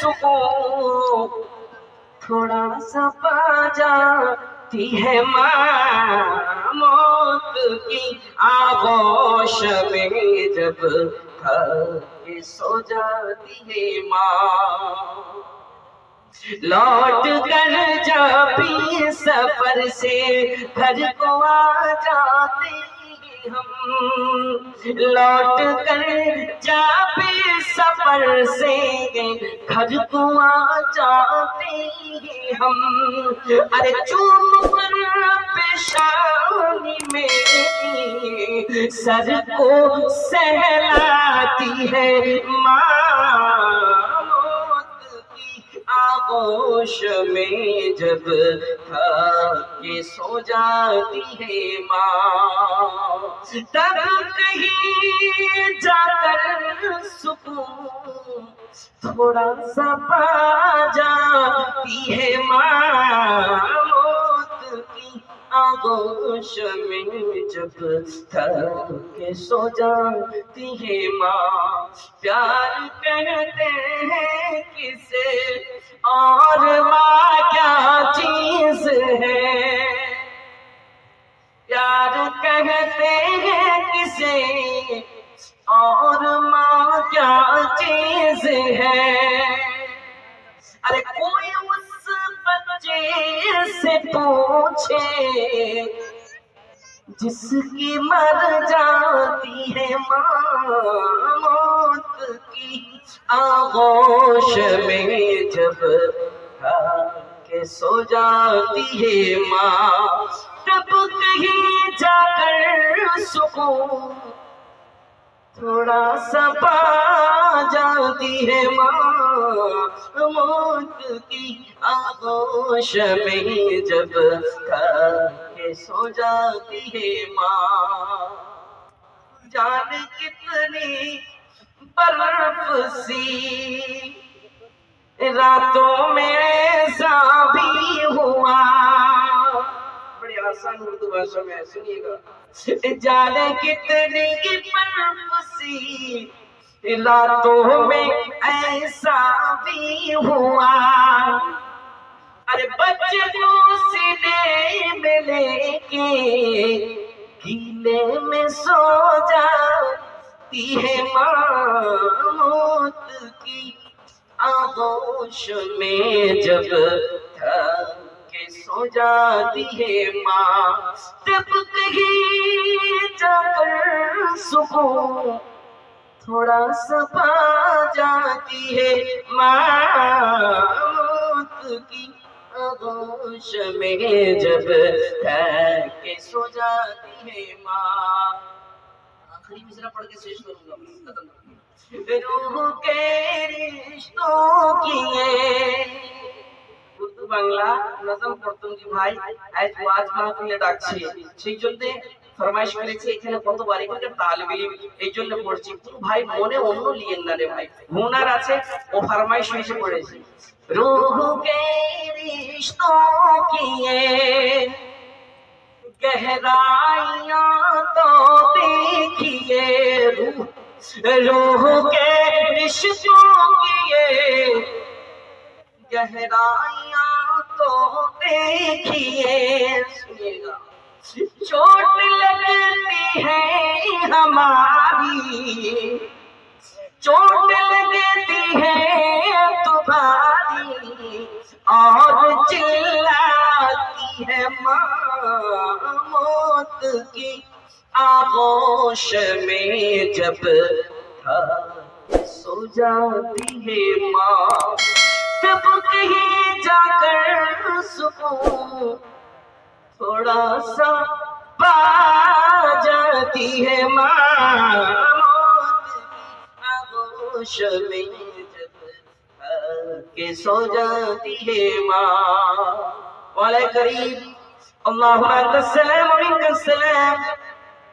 सुकून थोड़ा सा पा जाती है माँ मौत की आगोश में जब थक सो जाती है माँ लौट कर जब भी सफर से घर को आ जाते हम लौट कर जब भी सफर से घर को आ जाते हम अरे चूम पर पेशानी में सर को सहलाती है माँ आगोश में जब थके सो जाती है माँ तब कहीं जाकर सुकून थोड़ा सा पा जाती है माँ मौत की आगोश में जब थके सो जाती है माँ प्यार कहते हैं किसे और माँ क्या चीज है प्यार कहते हैं किसे और माँ क्या चीज है अरे कोई उस बच्चे से पूछे जिसकी मर जाती है माँ मौत की आगोश में जब के सो जाती है माँ तब कहीं जाकर सुकून थोड़ा सा पा जाती है माँ मौत की आगोश में जब के सो जाती है माँ जान कितनी बर्फ सी रातों में ऐसा भी हुआ बड़ी आसान उर्दू भाषा में सुनिएगा जाने कितनी बर्फ सी रातों में ऐसा भी हुआ अरे बच्चे को सीने में लेके गीले में सो जाती है माँ मौत की आगोश में जब थके सो जाती है माँ तब कहीं जाकर सुकून थोड़ा सा पा जाती है माँ मौत की आगोश में जब थके सो जाती है माँ आखिरी मिसरा पढ़ के शेष करूंगा रूह के रिश्तों की উর্দু বাংলা নজম পড়তুম কি ভাই আজ ওয়াজ মাহফিলে ডাকছে সেই জন্য ফরমাইশ করেছে এখানে কতবার এখানে তালিব ইলম এই জন্য পড়ছি কোন ভাই মনে অন্য লিয়েন না রে ভাই হুনার আছে ও ফরমাইশ হয়েছে পড়েছি রূহ কে রিশতোं की गहराइयां तो देखिए रूह के रिश्तों की गहराइयां तो देखिए सुनिएगा चोट लगती है हमारी चोट लगती है तुम्हारी और चिल्लाती है माँ मौत की आगोश में जब सो जाती है माँ तब कहीं जाकर सुकून थोड़ा सा पा जाती है माँ मौत की आगोश में जब के सो जाती है माँ वाले करीब अल्लाहुम्मा अंता सलाम व मिनका सलाम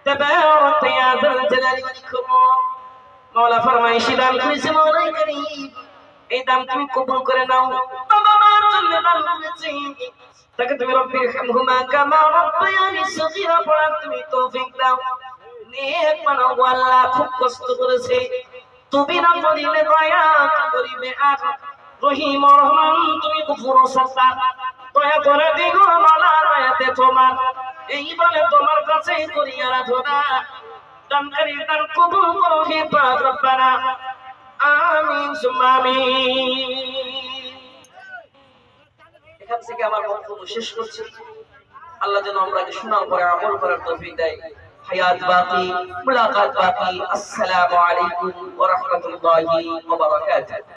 तबारक या ज़ल जलाली वल इकराम मौला फरमाइश दान करेছে मौला करीब এই দাম তুমি কবুল করে নাও বাবা মার জন্য দান করেছি তাকে তুমি রব্বির হামহুমা কামা রাব্বায়ানি সগীরা পড়ার তুমি তৌফিক দাও নেক বানাও আল্লাহ খুব কষ্ট করেছে তুমি না বলিলে দয়া করিবে আর রহিম রহমান তুমি গফুর সত্তার, দয়া করে দিগো মালা দয়াতে তোমার, এই বলে তোমার কাছে করি আরাধনা। দানকারী দান কবুল করো হে পাক রব্বানা, আমিন সুম্মা আমিন। এখান থেকে আমার বক্তব্য শেষ করছি। আল্লাহ যেন আমরাকে শোনার পরে আমল করার তৌফিক দেয়। হায়াত বাকি, মুলাকাত বাকি। আসসালামু আলাইকুম ওয়া রাহমাতুল্লাহি ওয়া বারাকাতুহু।